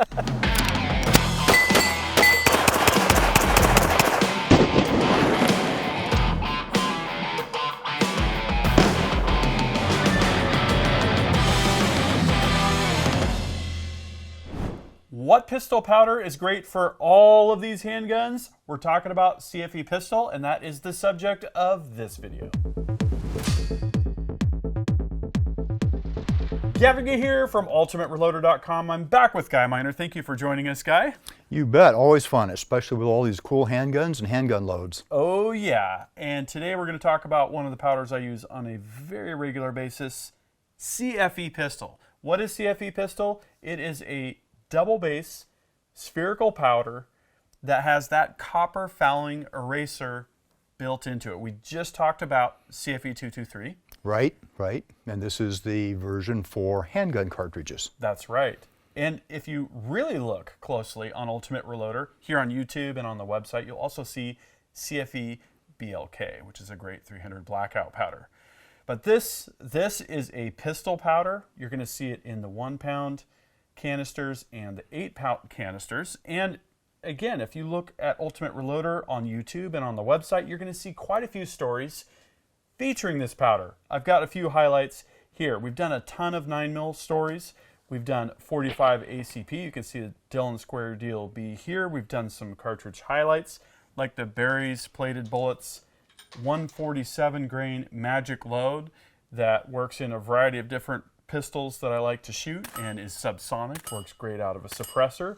What pistol powder is great for all of these handguns? We're talking about CFE Pistol, and that is the subject of this video. Gavin here from UltimateReloader.com. I'm back with Guy Miner. Thank you for joining us, Guy. You bet. Always fun, especially with all these cool handguns and handgun loads. Oh, yeah. And today we're going to talk about one of the powders I use on a very regular basis, CFE Pistol. What is CFE Pistol? It is a double base spherical powder that has that copper fouling eraser built into it. We just talked about CFE 223. Right. And this is the version for handgun cartridges. That's right. And if you really look closely on Ultimate Reloader, here on YouTube and on the website, you'll also see CFE-BLK, which is a great 300 blackout powder. But this is a pistol powder. You're going to see it in the 1 pound canisters and the 8 pound canisters. And again, if you look at Ultimate Reloader on YouTube and on the website, you're going to see quite a few stories featuring this powder. I've got a few highlights here. We've done a ton of 9mm stories. We've done 45 ACP. You can see the Dillon Square DLB here. We've done some cartridge highlights like the Barry's Plated Bullets 147 grain magic load that works in a variety of different pistols that I like to shoot and is subsonic, works great out of a suppressor.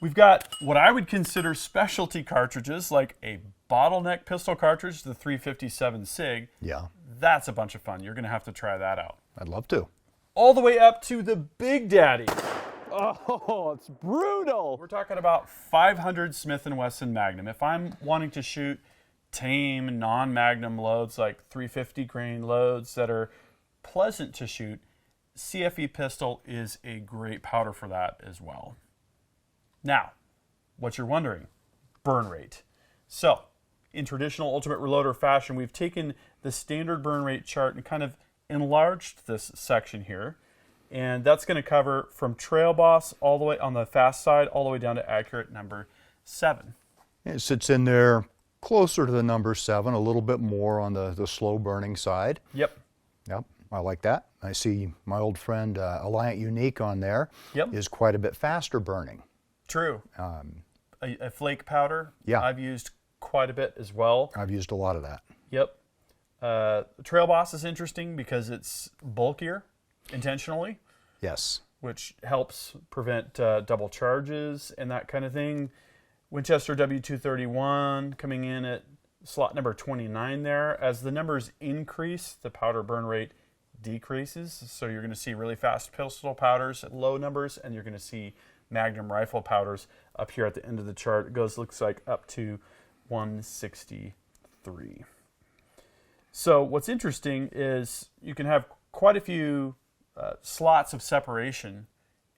We've got what I would consider specialty cartridges like a bottleneck pistol cartridge, the 357 SIG. Yeah. That's a bunch of fun. You're going to have to try that out. I'd love to. All the way up to the Big Daddy. Oh, it's brutal. We're talking about 500 Smith & Wesson Magnum. If I'm wanting to shoot tame, non-Magnum loads like 350 grain loads that are pleasant to shoot, CFE Pistol is a great powder for that as well. Now, what you're wondering, burn rate. So, in traditional Ultimate Reloader fashion, we've taken the standard burn rate chart and kind of enlarged this section here. And that's going to cover from Trail Boss all the way on the fast side, all the way down to accurate number 7. It sits in there closer to the number 7, a little bit more on the slow burning side. Yep. I like that. I see my old friend Alliant Unique on there. Yep. Is quite a bit faster burning. True. A flake powder. Yeah. I've used quite a bit as well. I've used a lot of that. Yep. Trail Boss is interesting because it's bulkier intentionally. Yes. Which helps prevent double charges and that kind of thing. Winchester W231 coming in at slot number 29 there. As the numbers increase, the powder burn rate decreases. So you're going to see really fast pistol powders at low numbers, and you're going to see Magnum rifle powders up here at the end of the chart. It goes, looks like, up to 163. So what's interesting is you can have quite a few slots of separation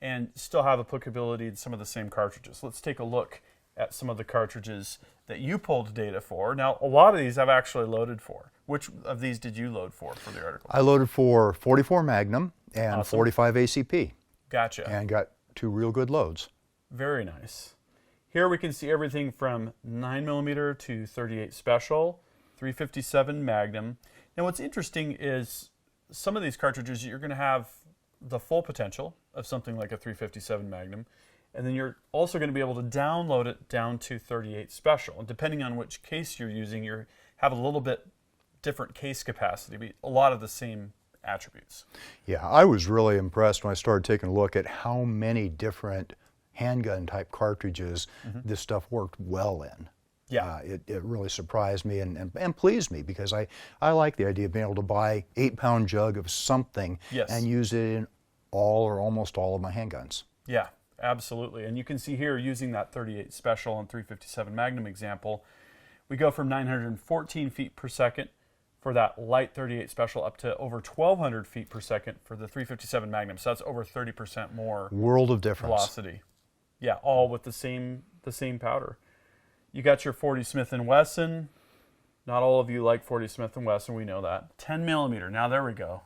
and still have applicability to some of the same cartridges. Let's take a look at some of the cartridges that you pulled data for. Now, a lot of these I've actually loaded for. Which of these did you load for the article? I loaded for 44 Magnum and Awesome. 45 ACP. Gotcha. And got 2 real good loads. Very nice. Here we can see everything from 9mm to 38 Special, 357 Magnum. Now, what's interesting is some of these cartridges, you're going to have the full potential of something like a 357 Magnum, and then you're also going to be able to download it down to 38 Special. And depending on which case you're using, you have a little bit different case capacity, but a lot of the same attributes. Yeah, I was really impressed when I started taking a look at how many different handgun type cartridges this stuff worked well in. Yeah. It really surprised me and pleased me because I like the idea of being able to buy 8-pound jug of something and use it in all or almost all of my handguns. Yeah, absolutely. And you can see here using that 38 Special and 357 Magnum example, we go from 914 feet per second for that light 38 Special up to over 1,200 feet per second for the 357 Magnum. So that's over 30% more world of difference. Velocity. Yeah, all with the same powder. You got your 40 Smith & Wesson. Not all of you like 40 Smith & Wesson, we know that. 10mm. Now there we go.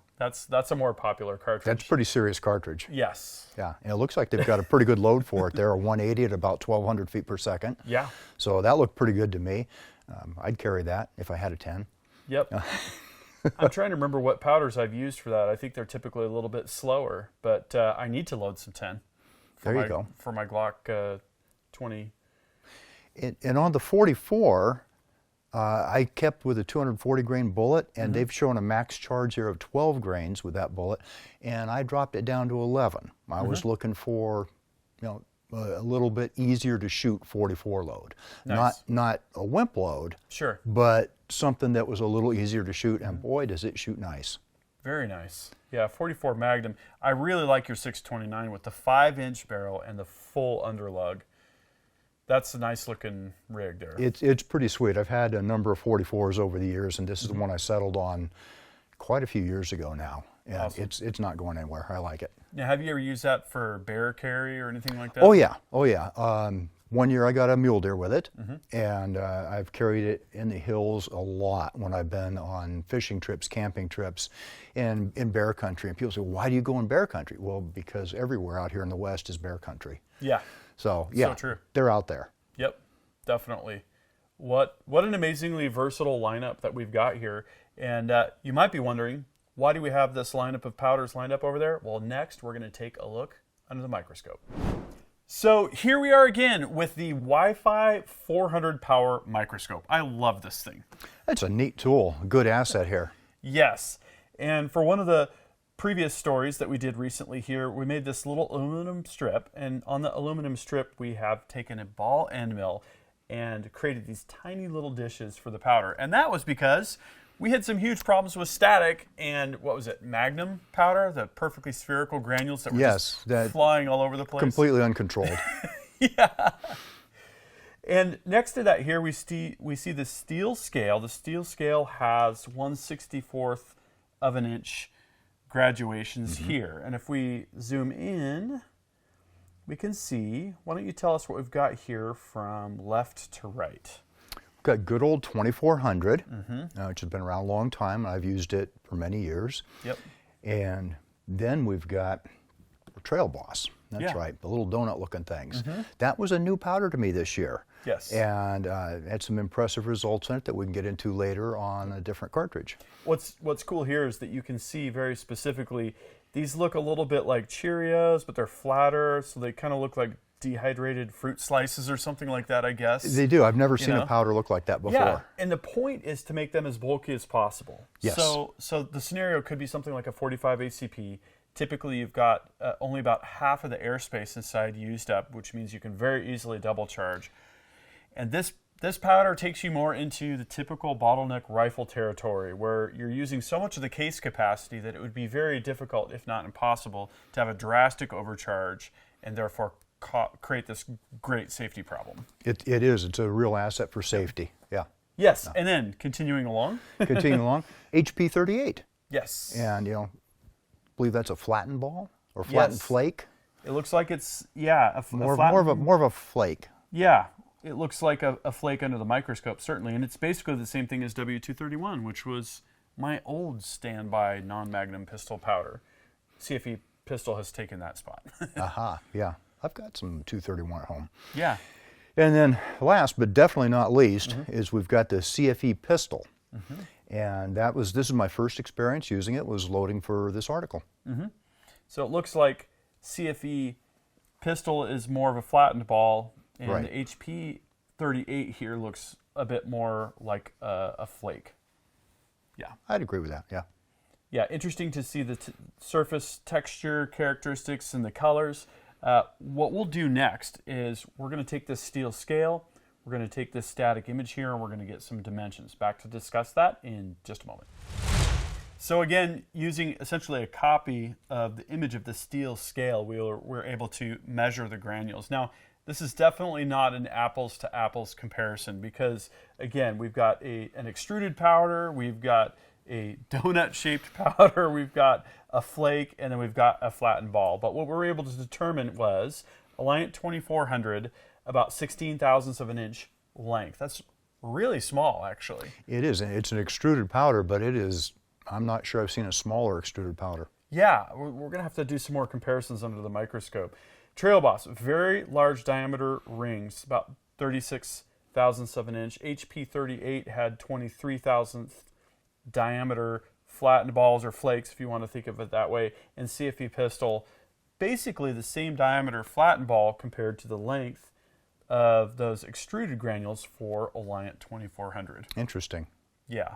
That's a more popular cartridge. That's a pretty serious cartridge. Yes. Yeah, and it looks like they've got a pretty good load for it. They're a 180 at about 1,200 feet per second. Yeah. So that looked pretty good to me. I'd carry that if I had a 10. Yep. I'm trying to remember what powders I've used for that. I think they're typically a little bit slower, but I need to load some 10. There you go. For my Glock 20. And on the 44, I kept with a 240 grain bullet, and they've shown a max charge here of 12 grains with that bullet, and I dropped it down to 11. I was looking for, a little bit easier to shoot 44 load. Nice. Not a wimp load, Sure. but something that was a little easier to shoot, and boy, does it shoot nice. Very nice. Yeah, 44 Magnum. I really like your 629 with the 5-inch barrel and the full underlug. That's a nice looking rig there. It's pretty sweet. I've had a number of 44s over the years, and this is the one I settled on quite a few years ago now. And awesome. It's not going anywhere. I like it. Now, have you ever used that for bear carry or anything like that? Oh yeah, oh yeah. 1 year I got a mule deer with it, and I've carried it in the hills a lot when I've been on fishing trips, camping trips, and in bear country. And people say, "Why do you go in bear country?" Well, because everywhere out here in the West is bear country. Yeah. So yeah, So true. They're out there. Yep, definitely. What an amazingly versatile lineup that we've got here. And you might be wondering, why do we have this lineup of powders lined up over there? Well, next we're going to take a look under the microscope. So here we are again with the Wi-Fi 400 power microscope. I love this thing. That's a neat tool, good asset here. Yes, and for one of the previous stories that we did recently here, we made this little aluminum strip, and on the aluminum strip we have taken a ball end mill and created these tiny little dishes for the powder. And that was because we had some huge problems with static and, what was it, Magnum powder, the perfectly spherical granules that were just flying all over the place. Completely uncontrolled. Yeah. And next to that here we see the steel scale. The steel scale has 1/64th of an inch graduations here. And if we zoom in, we can see, why don't you tell us what we've got here from left to right? We've got good old 2400, which has been around a long time. I've used it for many years. Yep. And then we've got Trail Boss. That's Yeah. right, the little donut-looking things. That was a new powder to me this year. Yes. And had some impressive results in it that we can get into later on a different cartridge. What's cool here is that you can see very specifically, these look a little bit like Cheerios, but they're flatter, so they kind of look like dehydrated fruit slices or something like that, I guess. They do. I've never seen a powder look like that before. Yeah, and the point is to make them as bulky as possible. Yes. So the scenario could be something like a 45 ACP. Typically, you've got only about half of the airspace inside used up, which means you can very easily double charge. And this powder takes you more into the typical bottleneck rifle territory, where you're using so much of the case capacity that it would be very difficult, if not impossible, to have a drastic overcharge and therefore create this great safety problem. It is. It's a real asset for safety. Yeah. Yes, and then continuing along. Continuing along, HP 38. Yes. And, I believe that's a flattened ball or flattened flake. It looks like it's, yeah, more of a flake. Yeah, it looks like a flake under the microscope, certainly. And it's basically the same thing as W231, which was my old standby non-magnum pistol powder. CFE Pistol has taken that spot. Aha, yeah. I've got some 231 at home. Yeah. And then last, but definitely not least, is we've got the CFE Pistol. And this is my first experience using it, was loading for this article. So it looks like CFE Pistol is more of a flattened ball, and the HP 38 here looks a bit more like a flake. Yeah. I'd agree with that, yeah. Yeah, interesting to see the surface texture characteristics and the colors. What we'll do next is we're going to take this steel scale, we're going to take this static image here, and we're going to get some dimensions. Back to discuss that in just a moment. So again, using essentially a copy of the image of the steel scale, we're able to measure the granules. Now, this is definitely not an apples to apples comparison because, again, we've got an extruded powder, we've got a donut-shaped powder, we've got a flake, and then we've got a flattened ball. But what we were able to determine was Alliant 2400, about 16 thousandths of an inch length. That's really small, actually. It is. It's an extruded powder, but it is I'm not sure I've seen a smaller extruded powder. Yeah, we're going to have to do some more comparisons under the microscope. Trail Boss, very large diameter rings, about 36 thousandths of an inch. HP 38 had 23 thousandth diameter flattened balls or flakes, if you want to think of it that way. And CFE Pistol, basically the same diameter flattened ball compared to the length of those extruded granules for Alliant 2400. Interesting. Yeah.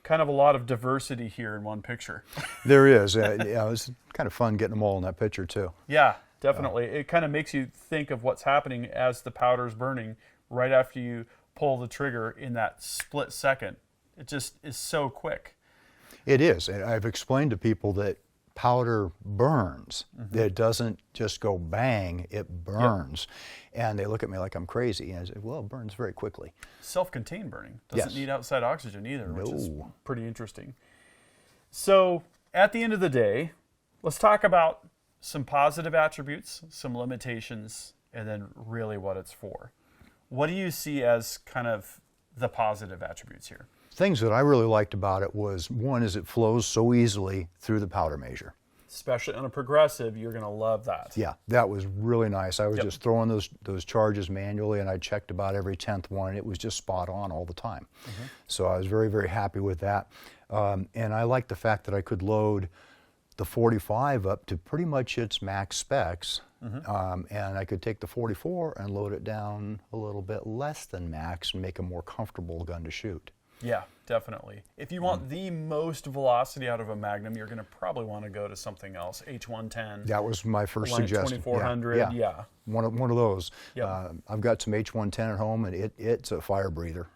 Kind of a lot of diversity here in one picture. There is. Yeah, it was kind of fun getting them all in that picture too. Yeah, definitely. It kind of makes you think of what's happening as the powder's burning right after you pull the trigger in that split second. It just is so quick. It is. And I've explained to people that powder burns. That it doesn't just go bang, it burns. And they look at me like I'm crazy. And I say, well, it burns very quickly. Self-contained burning. Doesn't need outside oxygen either, which is No. pretty interesting. So at the end of the day, let's talk about some positive attributes, some limitations, and then really what it's for. What do you see as kind of the positive attributes here? Things that I really liked about it was, one is it flows so easily through the powder measure. Especially on a progressive, you're going to love that. Yeah, that was really nice. I was just throwing those charges manually, and I checked about every 10th one, and it was just spot on all the time. So I was very, very happy with that. And I liked the fact that I could load the 45 up to pretty much its max specs, and I could take the 44 and load it down a little bit less than max and make a more comfortable gun to shoot. Yeah, definitely. If you want the most velocity out of a Magnum, you're going to probably want to go to something else. H110. That was my first Alliant suggestion. 2400. Yeah. One of those. Yep. I've got some H110 at home, and it's a fire breather.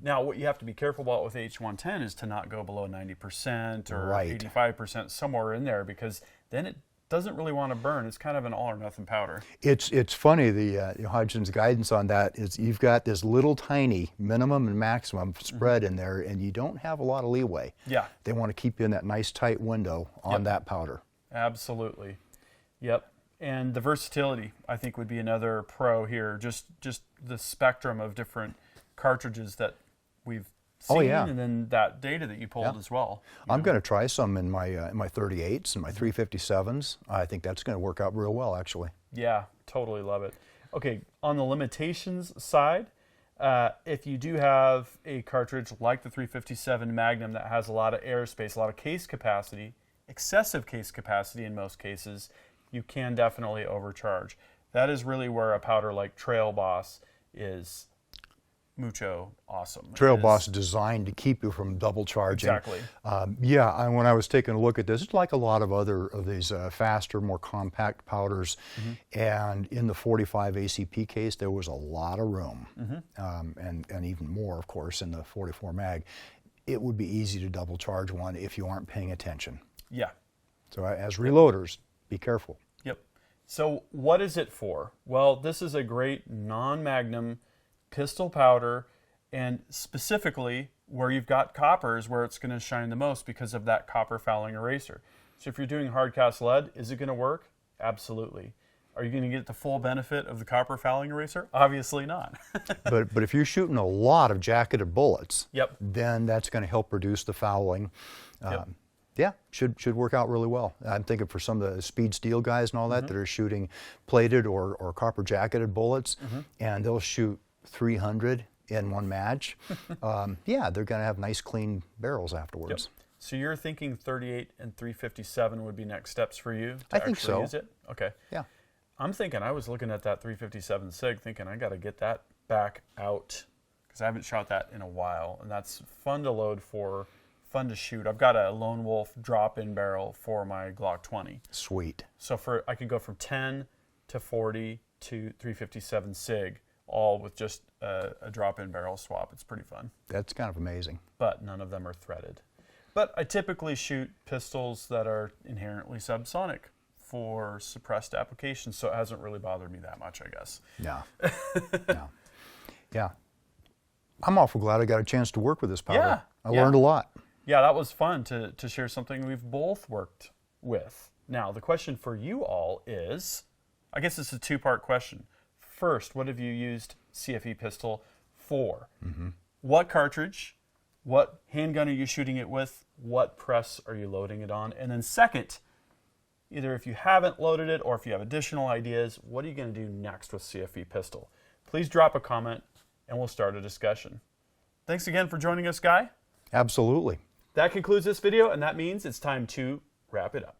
Now, what you have to be careful about with H110 is to not go below 90% or 85%, somewhere in there, because then it doesn't really want to burn. It's kind of an all or nothing powder. It's funny, the Hodgdon's guidance on that is you've got this little tiny minimum and maximum spread in there, and you don't have a lot of leeway. Yeah. They want to keep you in that nice tight window on that powder. Absolutely. Yep. And the versatility, I think, would be another pro here. Just the spectrum of different cartridges that we've seen, and then that data that you pulled as well. I'm going to try some in my 38s and my 357s. I think that's going to work out real well, actually. Yeah, totally love it. Okay, on the limitations side, if you do have a cartridge like the 357 Magnum that has a lot of airspace, a lot of case capacity, excessive case capacity in most cases, you can definitely overcharge. That is really where a powder like Trail Boss is mucho awesome. Trail Boss designed to keep you from double charging. Exactly. When I was taking a look at this, it's like a lot of other of these faster, more compact powders. And in the 45 ACP case, there was a lot of room, and even more, of course, in the 44 mag. It would be easy to double charge one if you aren't paying attention. Yeah. So as reloaders, be careful. Yep. So what is it for? Well, this is a great non-Magnum pistol powder, and specifically where you've got copper is where it's going to shine the most because of that copper fouling eraser. So if you're doing hard cast lead, is it going to work? Absolutely. Are you going to get the full benefit of the copper fouling eraser? Obviously not. but if you're shooting a lot of jacketed bullets, then that's going to help reduce the fouling. Yeah, should work out really well. I'm thinking for some of the speed steel guys and all that that are shooting plated or copper jacketed bullets, and they'll shoot 300 in one match. Yeah, they're going to have nice clean barrels afterwards. So you're thinking 38 and 357 would be next steps for you to I think actually so. use it? Okay. Yeah. I'm thinking, I was looking at that 357 SIG thinking I got to get that back out because I haven't shot that in a while, and that's fun to load for, fun to shoot. I've got a Lone Wolf drop-in barrel for my Glock 20. Sweet. So I can go from 10 to 40 to 357 SIG, all with just a drop-in barrel swap. It's pretty fun. That's kind of amazing. But none of them are threaded. But I typically shoot pistols that are inherently subsonic for suppressed applications, so it hasn't really bothered me that much, I guess. Yeah. Yeah. I'm awful glad I got a chance to work with this powder. Yeah. I learned a lot. Yeah, that was fun to share something we've both worked with. Now, the question for you all is, I guess it's a two-part question. First, what have you used CFE Pistol for? What cartridge What handgun are you shooting it with? What press are you loading it on? And then second, either if you haven't loaded it or if you have additional ideas, what are you going to do next with CFE Pistol? Please drop a comment and we'll start a discussion. Thanks again for joining us, Guy. Absolutely. That concludes this video, and that means it's time to wrap it up.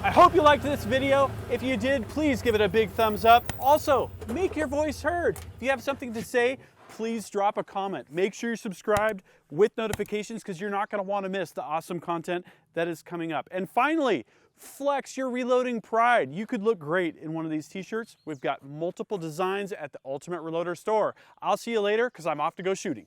I hope you liked this video. If you did, please give it a big thumbs up. Also, make your voice heard. If you have something to say, please drop a comment. Make sure you're subscribed with notifications because you're not going to want to miss the awesome content that is coming up. And finally, flex your reloading pride. You could look great in one of these t-shirts. We've got multiple designs at the Ultimate Reloader store. I'll see you later because I'm off to go shooting.